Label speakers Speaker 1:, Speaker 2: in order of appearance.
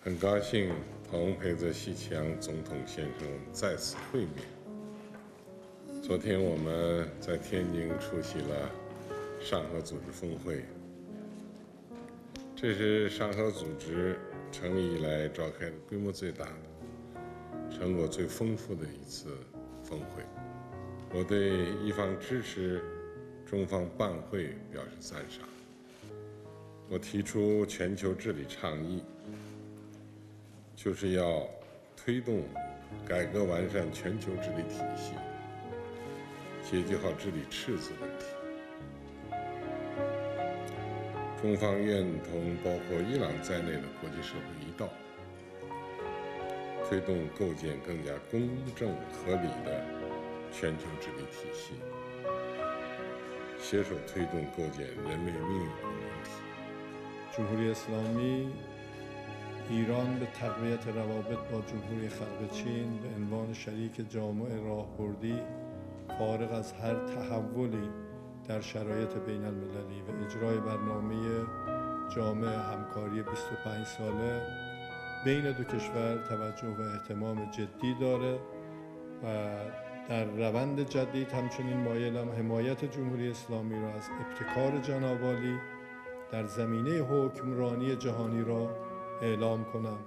Speaker 1: 很高兴彭培泽西奇扬总统先生再次会面。昨天我们在天津出席了上合组织峰会，这是上合组织成立以来召开的规模最大的、成果最丰富的一次峰会。我对一方支持中方办会表示赞赏。我提出全球治理倡议，就是要推动改革完善全球治理体系，解决好治理赤字问题。中方愿同包括伊朗在内的国际社会一道，推动构建更加公正合理的全球治理体系，携手推动构建人类命运共同体。
Speaker 2: جمهوری اسلامی ایران به تقویت روابط با جمهوری خلق چین به عنوان شریک جامع راهبردی فارغ از هر تحولی در شرایط بین المللی و اجرای برنامه جامع همکاری 25 ساله بین دو کشور توجه و اهتمام جدی داره و در روند جدید همچنین مایلم حمایت جمهوری اسلامی را از ابتکار جناب عالی در زمینه حکمرانی جهانی را اعلام کنم.